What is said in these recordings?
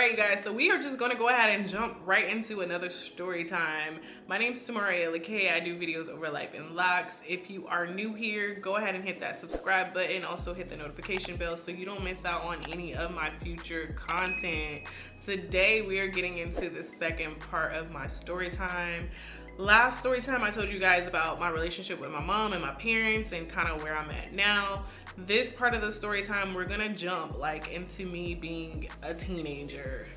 Alright guys, so we are just gonna go ahead and jump right into another story time. My name is Tamaria Lakay. I do videos over life in Locs. If you are new here, go ahead and hit that subscribe button. Also hit the notification bell so you don't miss out on any of my future content. Today we are getting into the second part of my story time. Last story time I told you guys about my relationship with my mom and my parents and kind of where I'm at now. This part of the story time we're gonna jump like into me being a teenager.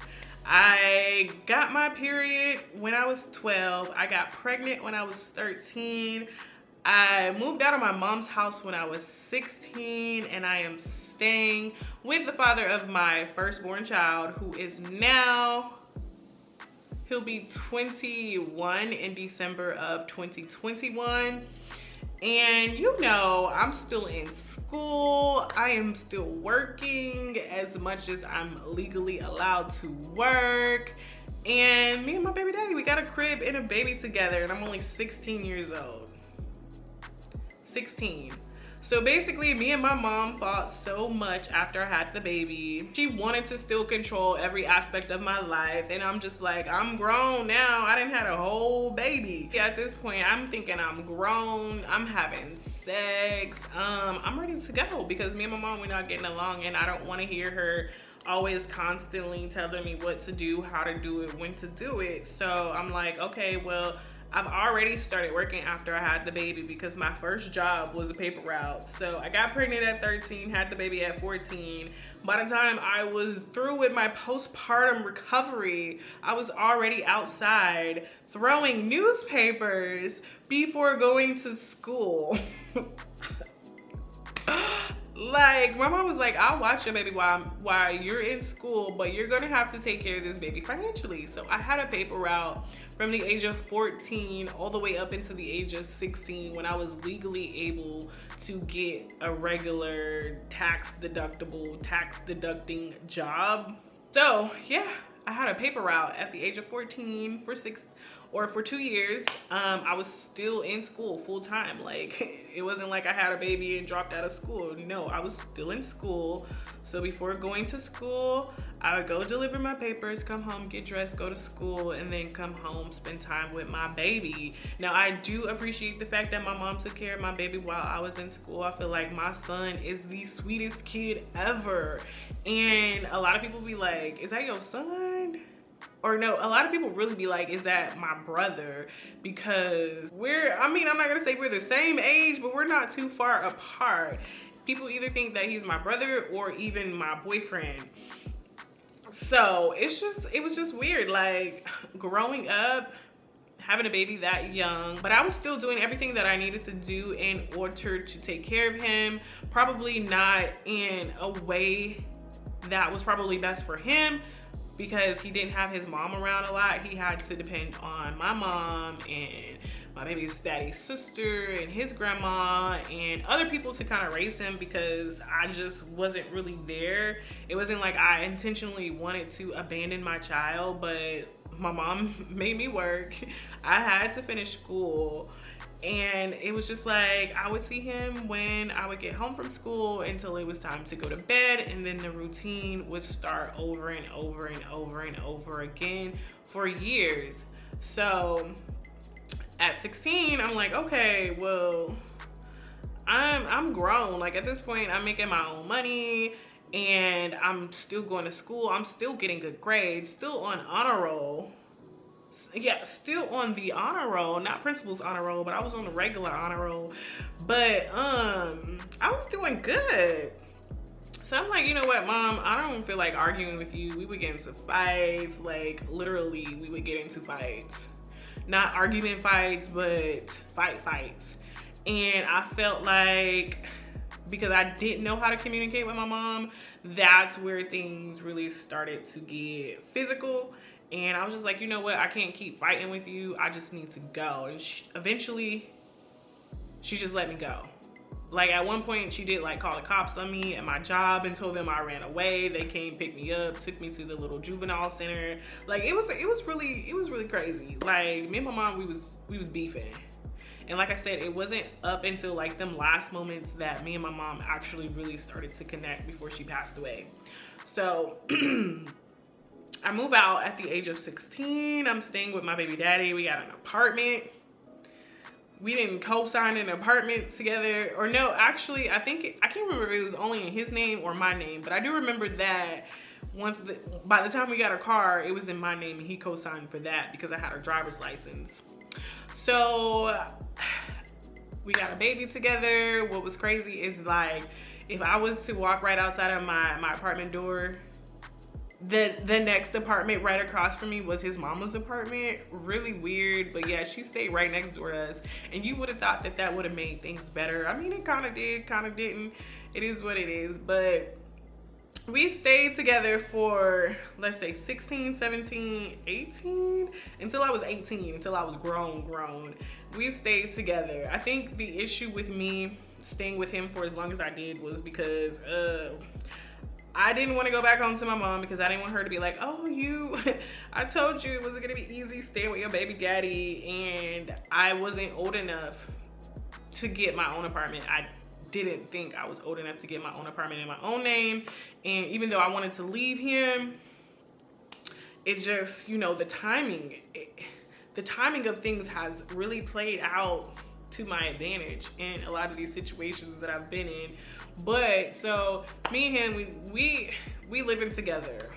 I got my period when I was 12. I got pregnant when I was 13. I moved out of my mom's house when I was 16, and I am staying with the father of my firstborn child, who is now, he'll be 21 in December of 2021. And you know, I'm still in school. I am still working as much as I'm legally allowed to work. And me and my baby daddy, we got a crib and a baby together, and I'm only 16 years old. 16. So basically, me and my mom fought so much after I had the baby. She wanted to still control every aspect of my life, and I'm just like, I'm grown now. I done had a whole baby. At this point, I'm thinking I'm grown. I'm having sex. I'm ready to go because me and my mom, we're not getting along, and I don't want to hear her always constantly telling me what to do, how to do it, when to do it. So I'm like, okay, well, I've already started working after I had the baby because my first job was a paper route. So I got pregnant at 13, had the baby at 14. By the time I was through with my postpartum recovery, I was already outside throwing newspapers before going to school. Like, my mom was like, I'll watch your baby while you're in school, but you're gonna have to take care of this baby financially. So I had a paper route from the age of 14 all the way up into the age of 16 when I was legally able to get a regular tax deducting job. So yeah, I had a paper route at the age of 14 for 2 years. I was still in school full time. Like, it wasn't like I had a baby and dropped out of school. No, I was still in school. So before going to school, I would go deliver my papers, come home, get dressed, go to school, and then come home, spend time with my baby. Now, I do appreciate the fact that my mom took care of my baby while I was in school. I feel like my son is the sweetest kid ever. And a lot of people be like, is that your son? Or no, a lot of people really be like, is that my brother? Because I'm not gonna say we're the same age, but we're not too far apart. People either think that he's my brother or even my boyfriend. So it was just weird, like growing up, having a baby that young, but I was still doing everything that I needed to do in order to take care of him. Probably not in a way that was probably best for him, because he didn't have his mom around a lot. He had to depend on my mom and my baby's daddy's sister and his grandma and other people to kind of raise him, because I just wasn't really there. It wasn't like I intentionally wanted to abandon my child, but my mom made me work. I had to finish school. And it was just like, I would see him when I would get home from school until it was time to go to bed, and then the routine would start over and over and over and over again for years. So at 16, I'm like, okay, well, I'm grown. Like, at this point, I'm making my own money, and I'm still going to school. I'm still getting good grades, still on honor roll. Yeah, still on the honor roll, not principal's honor roll, but I was on the regular honor roll. But I was doing good. So I'm like, you know what, Mom, I don't feel like arguing with you. We would get into fights, like literally we would get into fights. Not argument fights, but fights. And I felt like, because I didn't know how to communicate with my mom, that's where things really started to get physical. And I was just like, you know what? I can't keep fighting with you. I just need to go. And eventually, she just let me go. Like, at one point, she did like call the cops on me at my job and told them I ran away. They came pick me up, took me to the little juvenile center. Like, it was really crazy. Like, me and my mom, we was beefing. And like I said, it wasn't up until like them last moments that me and my mom actually really started to connect before she passed away. So I move out at the age of 16. I'm staying with my baby daddy. We got an apartment. We didn't co-sign an apartment together, or no, actually, I can't remember if it was only in his name or my name, but I do remember that by the time we got a car, it was in my name and he co-signed for that because I had a driver's license. So we got a baby together. What was crazy is like, if I was to walk right outside of my apartment door, the next apartment right across from me was his mama's apartment. Really weird, but yeah, she stayed right next door to us, and you would have thought that that would have made things better. I mean, it kind of did, kind of didn't. It is what it is. But we stayed together for, let's say, 16, 17, 18, until I was 18, until I was grown. We stayed together. I think the issue with me staying with him for as long as I did was because I didn't want to go back home to my mom, because I didn't want her to be like, oh, I told you it wasn't gonna be easy staying with your baby daddy. And I wasn't old enough to get my own apartment. I didn't think I was old enough to get my own apartment in my own name. And even though I wanted to leave him, it just, you know, the timing of things has really played out to my advantage in a lot of these situations that I've been in. But so me and him, we living together.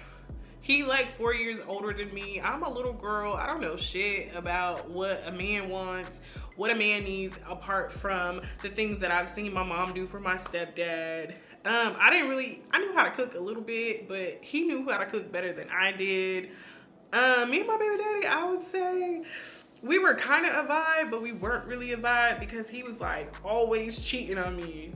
He like 4 years older than me. I'm a little girl. I don't know shit about what a man wants, what a man needs, apart from the things that I've seen my mom do for my stepdad. I knew how to cook a little bit, but he knew how to cook better than I did. Me and my baby daddy, I would say we were kind of a vibe, but we weren't really a vibe, because he was like always cheating on me.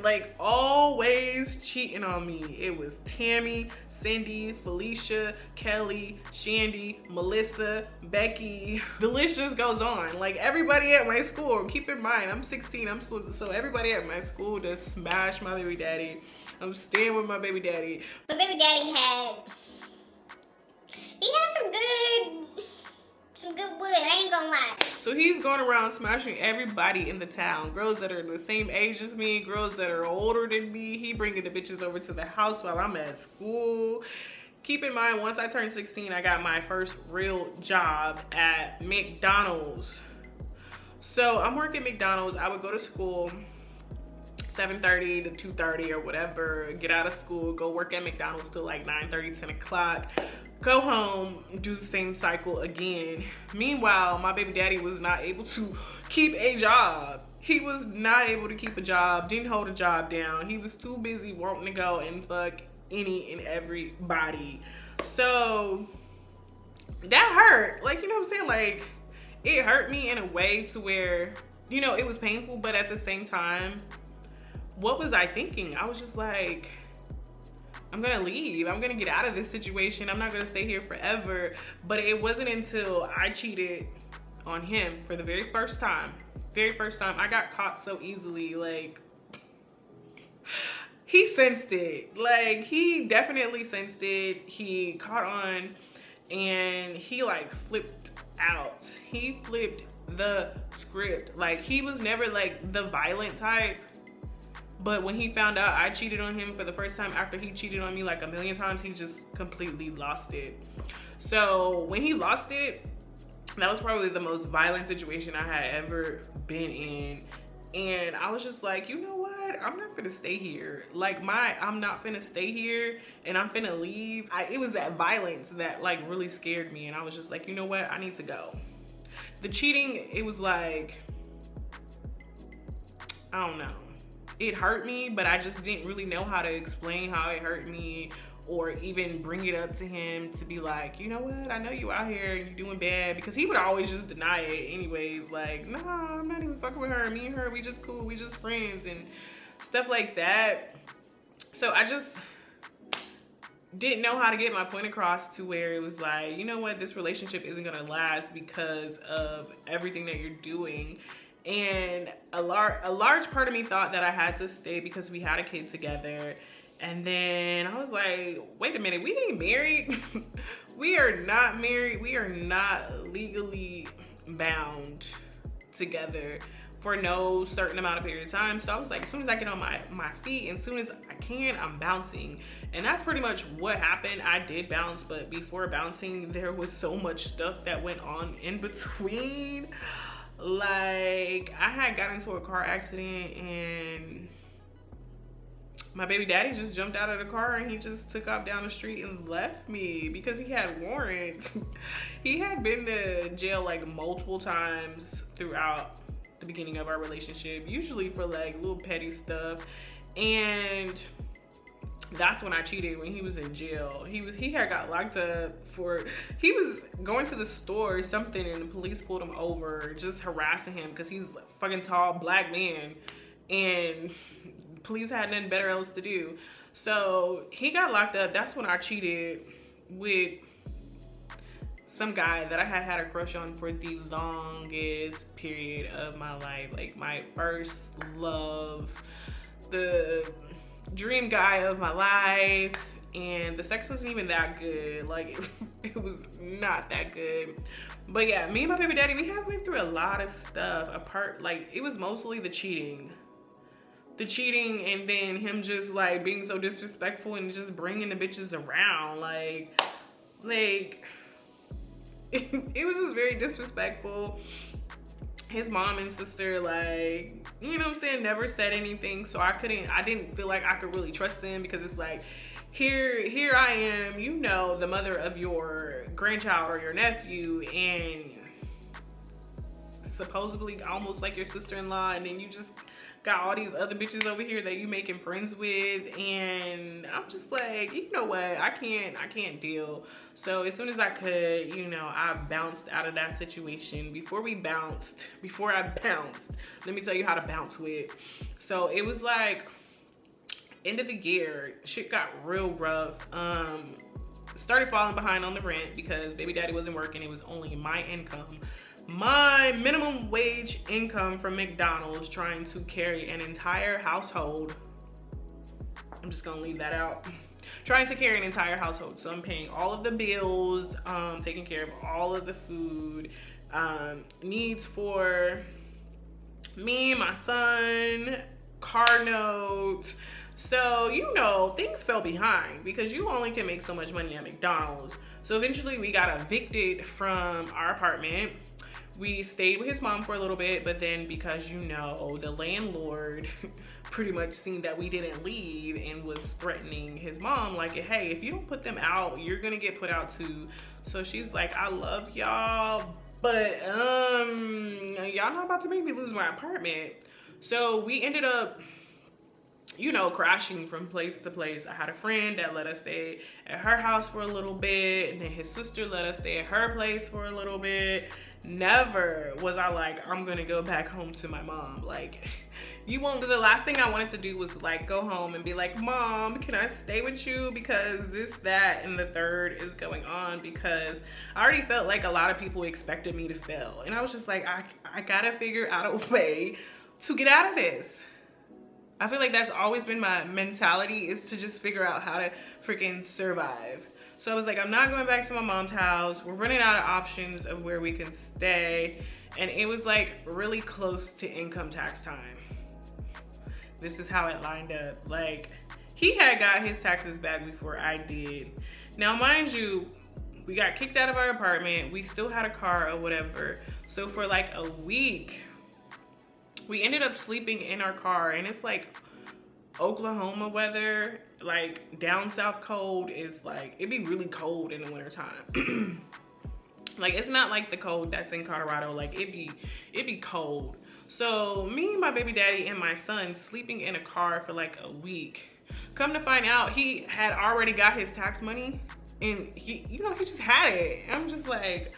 Like always cheating on me. It was Tammy, Cindy, Felicia, Kelly, Shandy, Melissa, Becky. The list just goes on. Like everybody at my school, keep in mind, I'm 16, so everybody at my school just smashed my baby daddy. I'm staying with my baby daddy. My baby daddy had some good wood, I ain't gonna lie. So he's going around smashing everybody in the town. Girls that are the same age as me, girls that are older than me. He bringing the bitches over to the house while I'm at school. Keep in mind, once I turned 16, I got my first real job at McDonald's. So I'm working McDonald's. I would go to school 7:30 to 2:30 or whatever, get out of school, go work at McDonald's till like 9:30, 10 o'clock. Go home, do the same cycle again. Meanwhile, my baby daddy was not able to keep a job. He was not able to keep a job, didn't hold a job down. He was too busy wanting to go and fuck any and everybody. So that hurt. Like, you know what I'm saying? Like, it hurt me in a way to where, you know, it was painful, but at the same time, what was I thinking? I was just like, I'm gonna leave. I'm gonna get out of this situation. I'm not gonna stay here forever. But it wasn't until I cheated on him for the very first time. I got caught so easily. Like, he sensed it. Like, he definitely sensed it. He caught on, and he like flipped out. He flipped the script. Like, he was never like the violent type. But when he found out I cheated on him for the first time after he cheated on me like a million times, he just completely lost it. So when he lost it, that was probably the most violent situation I had ever been in. And I was just like, you know what? I'm not gonna stay here. Like, I'm not gonna stay here and I'm gonna leave. It was that violence that like really scared me. And I was just like, you know what? I need to go. The cheating, it was like, I don't know. It hurt me, but I just didn't really know how to explain how it hurt me, or even bring it up to him to be like, you know what, I know you out here and you're doing bad, because he would always just deny it anyways. Like, nah, I'm not even fucking with her. Me and her, we just cool, we just friends and stuff like that. So I just didn't know how to get my point across to where it was like, you know what, this relationship isn't gonna last because of everything that you're doing. And a large part of me thought that I had to stay because we had a kid together. And then I was like, wait a minute, we ain't married. We are not married. We are not legally bound together for no certain amount of period of time. So I was like, as soon as I get on my feet, and as soon as I can, I'm bouncing. And that's pretty much what happened. I did bounce, but before bouncing, there was so much stuff that went on in between. Like, I had got into a car accident and my baby daddy just jumped out of the car and he just took off down the street and left me because he had warrants. He had been to jail like multiple times throughout the beginning of our relationship, usually for like little petty stuff. And that's when I cheated, when he was in jail. He had got locked up for, he was going to the store or something and the police pulled him over, just harassing him because he's a fucking tall black man and police had nothing better else to do. So he got locked up. That's when I cheated with some guy that I had a crush on for the longest period of my life. Like my first love, the dream guy of my life. And the sex wasn't even that good. Like it was not that good. But yeah, me and my baby daddy, we have been through a lot of stuff apart. Like it was mostly the cheating and then him just like being so disrespectful and just bringing the bitches around. Like it was just very disrespectful. His mom and sister, like, you know what I'm saying, never said anything, so I didn't feel like I could really trust them, because it's like, here I am, you know, the mother of your grandchild or your nephew, and supposedly almost like your sister-in-law, and then you just got all these other bitches over here that you making friends with, and I'm just like, you know what, I can't deal. So as soon as I could, you know, I bounced out of that situation. Before I bounced, let me tell you how to bounce with. So it was like end of the year, shit got real rough. Started falling behind on the rent because baby daddy wasn't working. It was only my income. My minimum wage income from McDonald's, trying to carry an entire household. I'm just gonna leave that out. Trying to carry an entire household. So I'm paying all of the bills, taking care of all of the food, needs for me, my son, car note. So, you know, things fell behind because you only can make so much money at McDonald's. So eventually we got evicted from our apartment. We stayed with his mom for a little bit, but then because, you know, the landlord pretty much seen that we didn't leave and was threatening his mom, like, hey, if you don't put them out, you're gonna get put out too. So she's like, I love y'all, but y'all not about to make me lose my apartment. So we ended up, you know, crashing from place to place. I had a friend that let us stay at her house for a little bit, and then his sister let us stay at her place for a little bit. Never was I like, I'm gonna go back home to my mom. Like, you won't. The last thing I wanted to do was like go home and be like, Mom, can I stay with you because this, that, and the third is going on, because I already felt like a lot of people expected me to fail. And I was just like, I gotta figure out a way to get out of this. I feel like that's always been my mentality, is to just figure out how to freaking survive. So I was like, I'm not going back to my mom's house. We're running out of options of where we can stay. And it was like really close to income tax time. This is how it lined up. Like, he had got his taxes back before I did. Now, mind you, we got kicked out of our apartment. We still had a car or whatever. So for like a week, we ended up sleeping in our car, and it's like Oklahoma weather, like down south cold is like, it'd be really cold in the wintertime. Like, it's not like the cold that's in Colorado. Like, it'd be cold. So me, my baby daddy, and my son sleeping in a car for like a week. Come to find out, he had already got his tax money, and he, you know, he just had it. I'm just like,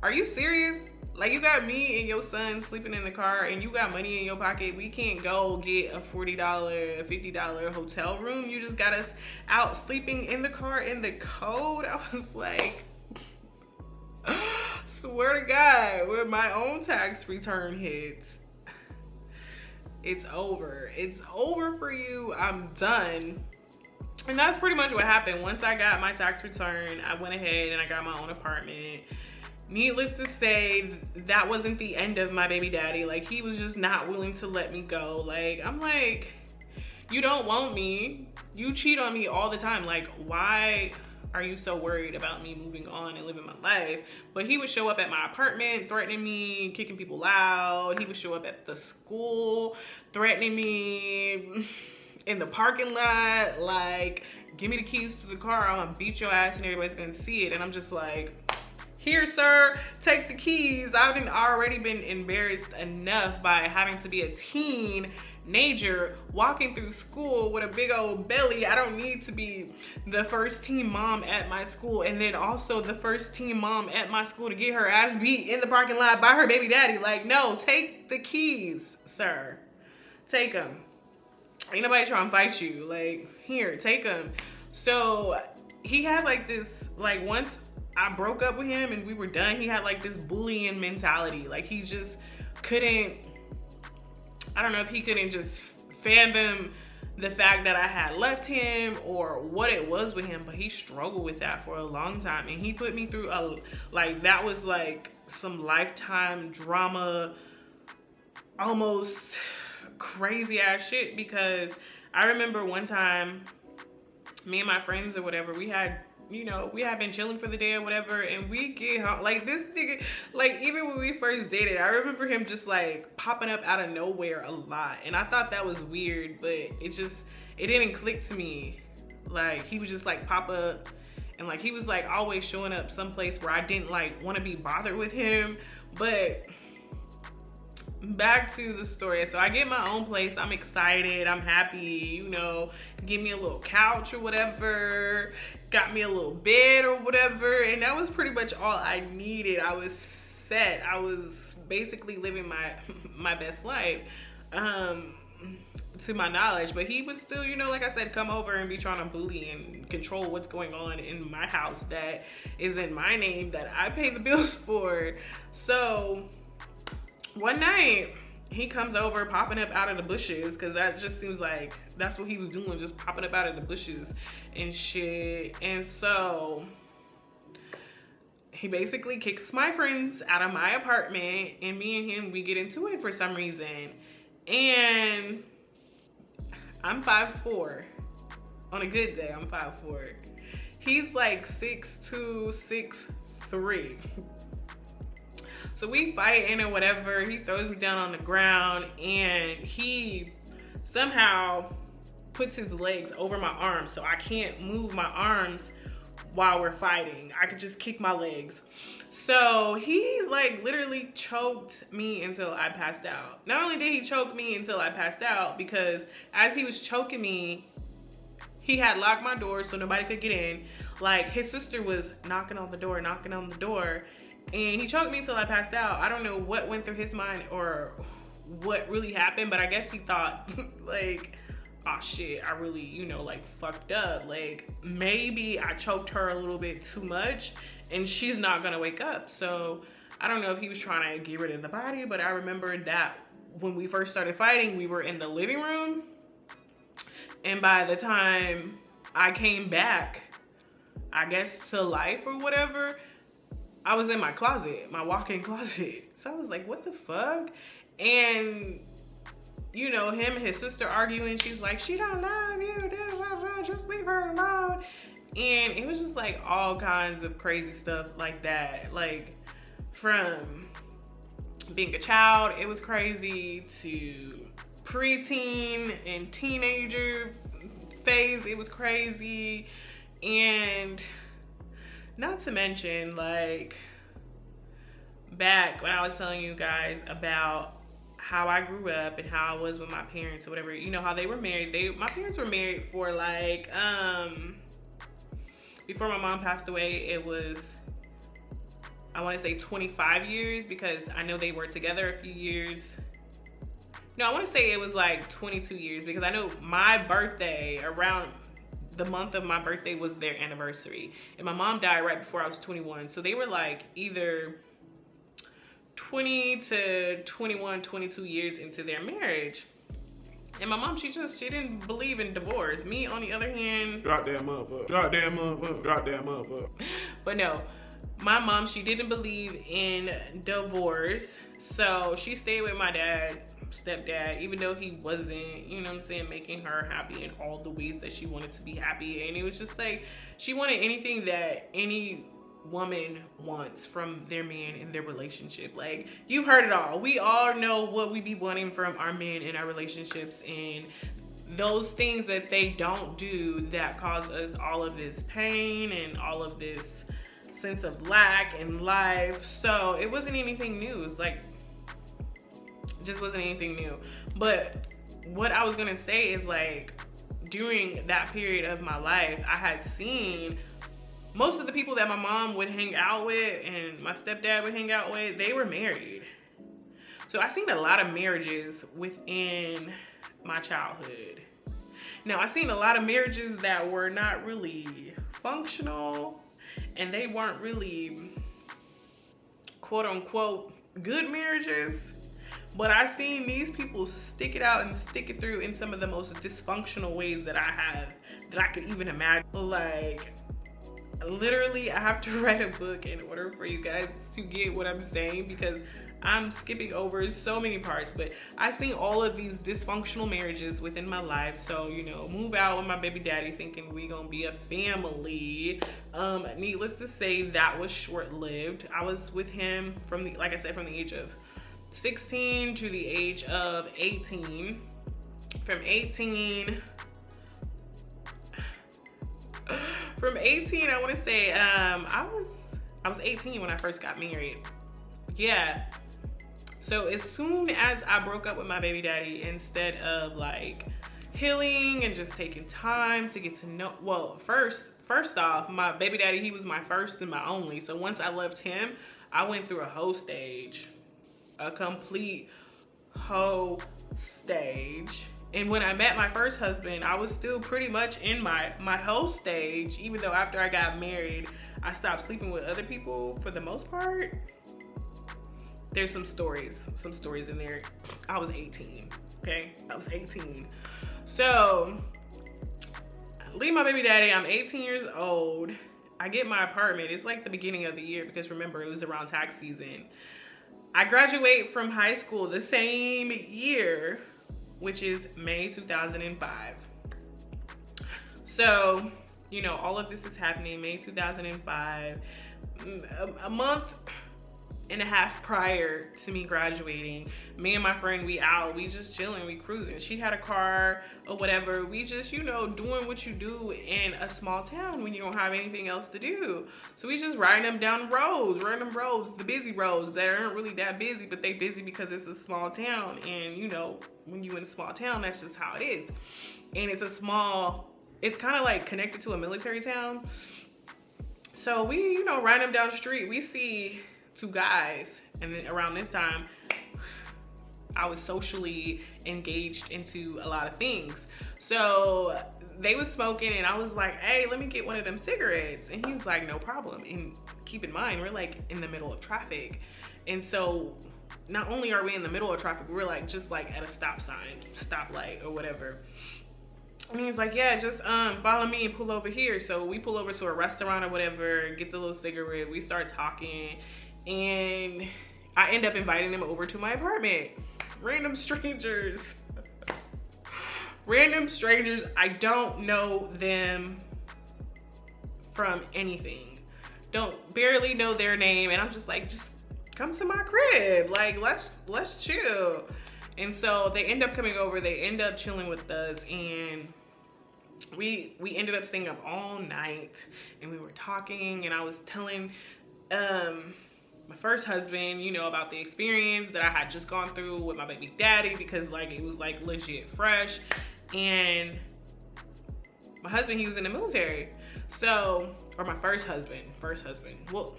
are you serious? Like, you got me and your son sleeping in the car and you got money in your pocket. We can't go get a $40, $50 hotel room. You just got us out sleeping in the car in the cold. I was like, swear to God, when my own tax return hits, it's over. It's over for you. I'm done. And that's pretty much what happened. Once I got my tax return, I went ahead and I got my own apartment. Needless to say, that wasn't the end of my baby daddy. Like, he was just not willing to let me go. Like, I'm like, You don't want me. You cheat on me all the time. Like, why are you so worried about me moving on and living my life? But he would show up at my apartment threatening me, kicking people out. He would show up at the school threatening me in the parking lot, like, give me the keys to the car, I'm gonna beat your ass and everybody's gonna see it. And I'm just like, here, sir, take the keys. I've already been embarrassed enough by having to be a teenager walking through school with a big old belly. I don't need to be the first teen mom at my school and then also the first teen mom at my school to get her ass beat in the parking lot by her baby daddy. Like, no, take the keys, sir. Take them. Ain't nobody trying to fight you. Like, here, take them. So he had like this, like, once I broke up with him and we were done, he had like this bullying mentality. Like, he just couldn't, I don't know if he couldn't just fathom the fact that I had left him or what it was with him, but he struggled with that for a long time. And he put me through like, that was like some lifetime drama, almost crazy ass shit. Because I remember one time, me and my friends or whatever, we had, you know, we had been chilling for the day or whatever, and we get home, like, this nigga, like, even when we first dated, I remember him just like popping up out of nowhere a lot, and I thought that was weird, but it didn't click to me. Like, he would just like pop up, and like he was like always showing up someplace where I didn't like want to be bothered with him. But back to the story. So I get my own place, I'm excited, I'm happy, you know, give me a little couch or whatever, got me a little bed or whatever, and that was pretty much all I needed. I was set. I was basically living my best life, to my knowledge. But he would still, you know, like I said, come over and be trying to bully and control what's going on in my house that is in my name, that I pay the bills for. So one night, he comes over popping up out of the bushes, because that just seems like that's what he was doing, just popping up out of the bushes and shit. And so he basically kicks my friends out of my apartment, and me and him, we get into it for some reason. And I'm 5'4". On a good day, I'm 5'4". He's like 6'2", 6'3". So we fighting or whatever. He throws me down on the ground, and he somehow puts his legs over my arms, so I can't move my arms while we're fighting. I could just kick my legs. So he like literally choked me until I passed out. Not only did he choke me until I passed out, because as he was choking me, he had locked my door so nobody could get in. Like, his sister was knocking on the door, and he choked me until I passed out. I don't know what went through his mind or what really happened, but I guess he thought like, oh shit, I really, you know, like fucked up. Like, maybe I choked her a little bit too much and she's not gonna wake up. So I don't know if he was trying to get rid of the body, but I remember that when we first started fighting, we were in the living room. And by the time I came back, I guess to life or whatever, I was in my closet, my walk-in closet. So I was like, what the fuck? And, you know, him and his sister arguing. She's like, she don't love you, just leave her alone. And it was just like all kinds of crazy stuff like that. Like, from being a child, it was crazy, to preteen and teenager phase, it was crazy. And not to mention, like, back when I was telling you guys about how I grew up and how I was with my parents or whatever, you know, how they were married. My parents were married for like, before my mom passed away, it was, I want to say 25 years, because I know they were together a few years. No, I want to say it was like 22 years, because I know my birthday, around the month of my birthday, was their anniversary. And my mom died right before I was 21. So they were like either 20 to 21, 22 years into their marriage. And my mom, she didn't believe in divorce. Me, on the other hand, goddamn motherfucker. But no, my mom, she didn't believe in divorce. So she stayed with my dad stepdad, even though he wasn't, you know what I'm saying, making her happy in all the ways that she wanted to be happy. And it was just like, she wanted anything that any woman wants from their man in their relationship. Like, you've heard it all. We all know what we be wanting from our men in our relationships, and those things that they don't do that cause us all of this pain and all of this sense of lack in life. So it wasn't anything new. It's like, just wasn't anything new. But what I was gonna say is, like, during that period of my life, I had seen most of the people that my mom would hang out with and my stepdad would hang out with, they were married. So I seen a lot of marriages within my childhood. Now, I seen a lot of marriages that were not really functional, and they weren't really quote unquote good marriages. But I seen these people stick it out and stick it through in some of the most dysfunctional ways that I could even imagine. Like, literally, I have to write a book in order for you guys to get what I'm saying, because I'm skipping over so many parts. But I've seen all of these dysfunctional marriages within my life. So, you know, move out with my baby daddy thinking we gonna be a family. Needless to say, that was short-lived. I was with him from the, like I said, from the age of 16 to the age of 18. From 18, I want to say, I was 18 when I first got married. Yeah. So as soon as I broke up with my baby daddy, instead of like healing and just taking time to get to know, well, first off, my baby daddy, he was my first and my only. So once I left him, I went through a whole stage, a complete whole stage. And when I met my first husband, I was still pretty much in my whole stage, even though after I got married, I stopped sleeping with other people for the most part. There's some stories in there. I was 18, okay? I was 18. So, I leave my baby daddy, I'm 18 years old. I get my apartment. It's like the beginning of the year, because remember, it was around tax season. I graduate from high school the same year, which is May 2005. So, you know, all of this is happening May 2005. A month and a half prior to me graduating, me and my friend, we out, we just chilling, we cruising. She had a car or whatever. We just, you know, doing what you do in a small town when you don't have anything else to do. So we just riding them down roads, random roads, the busy roads that aren't really that busy, but they busy because it's a small town. And you know, when you in a small town, that's just how it is. And it's kind of like connected to a military town. So we, you know, riding them down the street, we see two guys. And then around this time, I was socially engaged into a lot of things. So they was smoking and I was like, hey, let me get one of them cigarettes. And he was like, no problem. And keep in mind, we're like in the middle of traffic. And so not only are we in the middle of traffic, we're like just like at a stop sign, stoplight or whatever. And he was like, yeah, just follow me and pull over here. So we pull over to a restaurant or whatever, get the little cigarette, we start talking, and I end up inviting them over to my apartment. Random strangers. Random strangers. I don't know them from anything. Barely know their name. And I'm just like, just come to my crib. Like, let's chill. And so they end up coming over. They end up chilling with us. And we ended up staying up all night. And we were talking. And I was telling my first husband, you know, about the experience that I had just gone through with my baby daddy, because like it was like legit fresh. And my husband, he was in the military. So, or my first husband, well,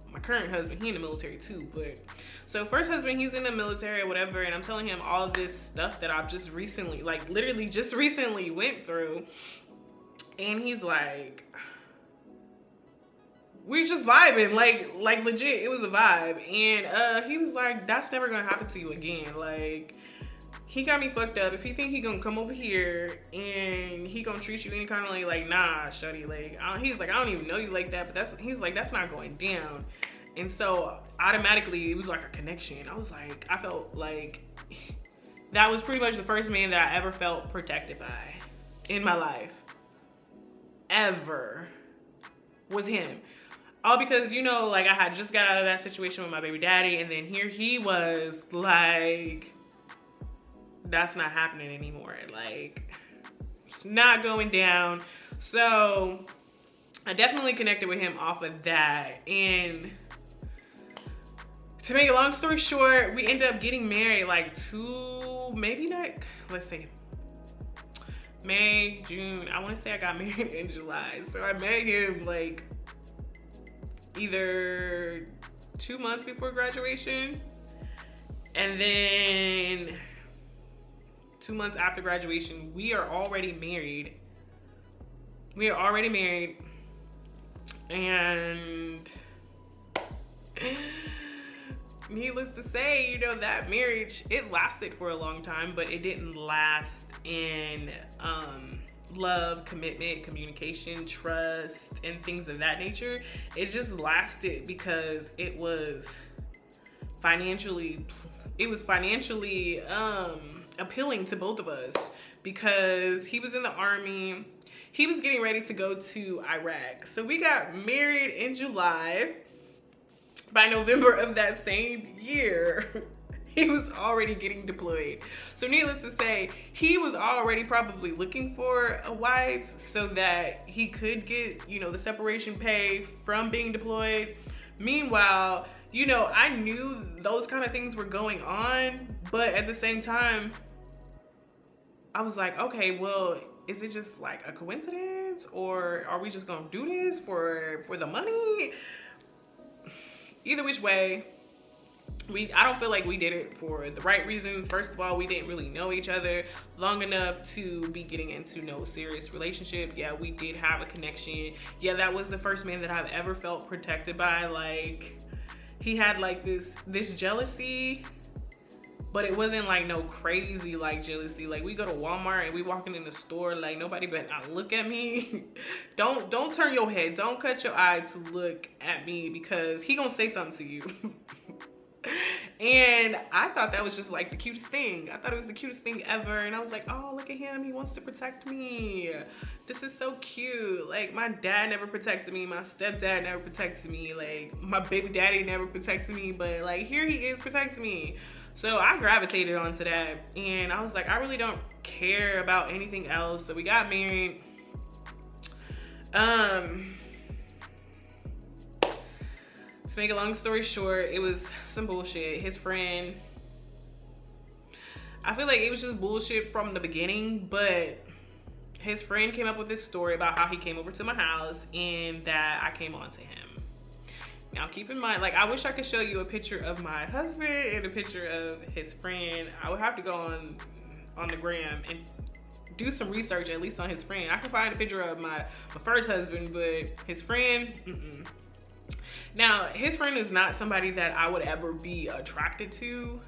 my current husband, he in the military too, but so first husband, he's in the military or whatever, and I'm telling him all this stuff that I've just recently, like literally just recently went through. And he's like, we just vibing, like legit, it was a vibe. And he was like, that's never gonna happen to you again. Like, he got me fucked up. If he think he gonna come over here and he gonna treat you any kind of like nah, shawty, like he's like, I don't even know you like that, but he's like, that's not going down. And so automatically it was like a connection. I felt like that was pretty much the first man that I ever felt protected by in my life. Ever. Was him. All because, you know, like I had just got out of that situation with my baby daddy, and then here he was like, that's not happening anymore. Like, it's not going down. So I definitely connected with him off of that. And to make a long story short, we ended up getting married like let's see, May, June. I want to say I got married in July. So I met him like either 2 months before graduation, and then 2 months after graduation. We are already married. And needless to say, you know, that marriage, it lasted for a long time, but it didn't last in love, commitment, communication, trust, and things of that nature. It just lasted because it was financially appealing to both of us, because he was in the army. He was getting ready to go to Iraq. So we got married in July. By November of that same year, he was already getting deployed. So needless to say, he was already probably looking for a wife so that he could get, you know, the separation pay from being deployed. Meanwhile, you know, I knew those kind of things were going on, but at the same time, I was like, okay, well, is it just like a coincidence, or are we just gonna do this for the money? Either which way, I don't feel like we did it for the right reasons. First of all, we didn't really know each other long enough to be getting into no serious relationship. Yeah, we did have a connection. Yeah, that was the first man that I've ever felt protected by. Like, he had like this jealousy, but it wasn't like no crazy like jealousy. Like, we go to Walmart and we walking in the store, like nobody better not look at me. Don't turn your head, don't cut your eye to look at me, because he gonna say something to you. And I thought that was just like the cutest thing. I thought it was the cutest thing ever. And I was like, oh, look at him, he wants to protect me. This is so cute. Like, my dad never protected me, my stepdad never protected me, like my baby daddy never protected me, but like here he is protecting me. So I gravitated onto that, and I was like, I really don't care about anything else. So we got married. To make a long story short, it was some bullshit. His friend, I feel like it was just bullshit from the beginning, but his friend came up with this story about how he came over to my house and that I came on to him. Now, keep in mind, like, I wish I could show you a picture of my husband and a picture of his friend. I would have to go on the gram and do some research, at least on his friend. I can find a picture of my first husband, but his friend, Now, his friend is not somebody that I would ever be attracted to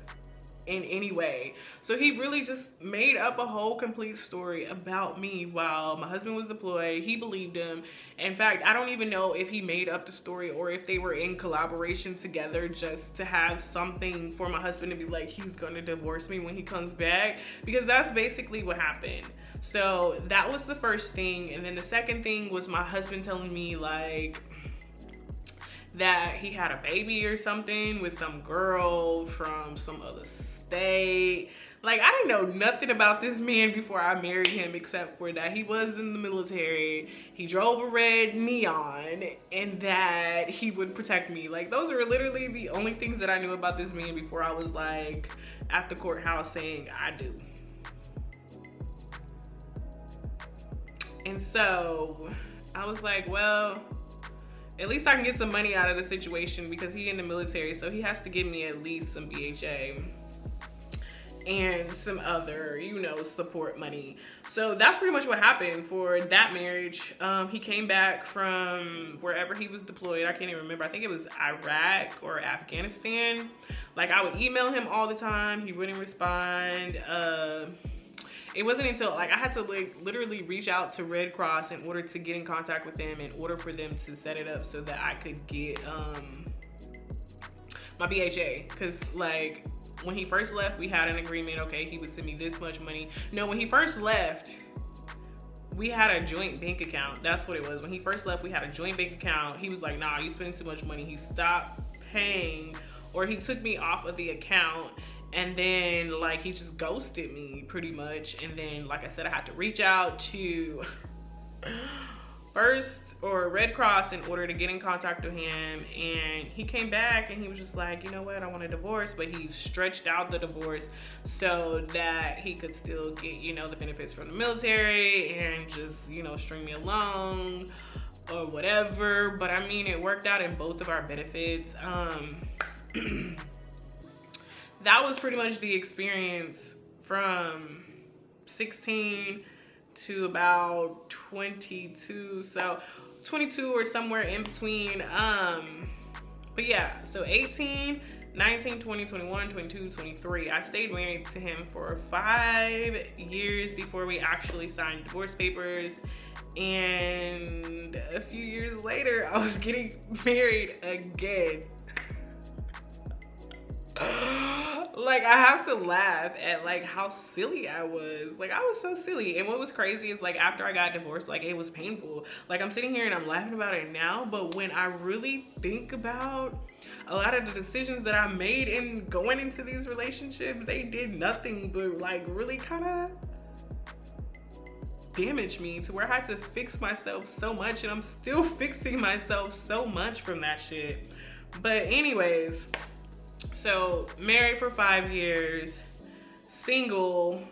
in any way. So he really just made up a whole complete story about me while my husband was deployed. He believed him. In fact, I don't even know if he made up the story or if they were in collaboration together just to have something for my husband to be like, he's gonna divorce me when he comes back, because that's basically what happened. So that was the first thing. And then the second thing was my husband telling me like that he had a baby or something with some girl from some other state. Like, I didn't know nothing about this man before I married him, except for that he was in the military, he drove a red Neon, and that he would protect me. Like, those are literally the only things that I knew about this man before I was like at the courthouse saying I do. And so I was like, well, at least I can get some money out of the situation, because he's in the military, so he has to give me at least some BHA and some other, you know, support money. So that's pretty much what happened for that marriage. He came back from wherever he was deployed. I can't even remember. I think it was Iraq or Afghanistan. Like, I would email him all the time. He wouldn't respond. It wasn't until, like, I had to like literally reach out to Red Cross in order to get in contact with them, in order for them to set it up so that I could get my BHA, because like when he first left, we had an agreement. Okay, he would send me this much money. No, when he first left, we had a joint bank account. That's what it was. When he first left, we had a joint bank account. He was like, nah, you spending too much money. He stopped paying, or he took me off of the account, and then like he just ghosted me pretty much. And then, like I said, I had to reach out to First or Red Cross in order to get in contact with him, and he came back and he was just like, you know what, I want a divorce, but he stretched out the divorce so that he could still get, you know, the benefits from the military and just, you know, string me along or whatever. But I mean, it worked out in both of our benefits. That was pretty much the experience from 16 to about 22, so 22 or somewhere in between. But yeah, so 18, 19, 20, 21, 22, 23. I stayed married to him for 5 years before we actually signed divorce papers. And a few years later, I was getting married again. Like, I have to laugh at like how silly I was. Like, I was so silly. And what was crazy is like after I got divorced, like it was painful. Like, I'm sitting here and I'm laughing about it now, but when I really think about a lot of the decisions that I made in going into these relationships, they did nothing but like really kind of damage me to where I had to fix myself so much, and I'm still fixing myself so much from that shit. But anyways, so married for 5 years, single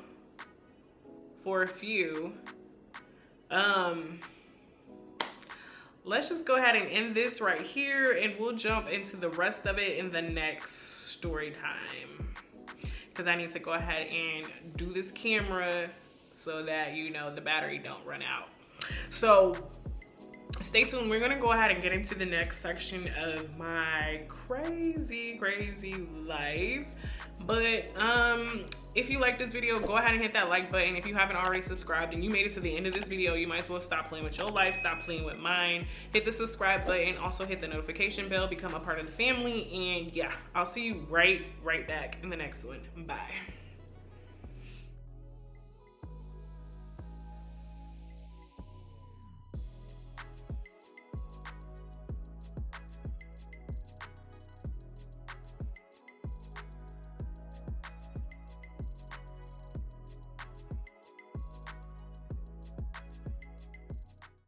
for a few. Let's just go ahead and end this right here, and we'll jump into the rest of it in the next story time, because I need to go ahead and do this camera so that, you know, the battery don't run out. So stay tuned. We're gonna go ahead and get into the next section of my crazy life. But if you like this video, go ahead and hit that like button. If you haven't already subscribed and you made it to the end of this video, you might as well stop playing with your life, stop playing with mine. Hit the subscribe button, also hit the notification bell, become a part of the family. And yeah, I'll see you right back in the next one. Bye.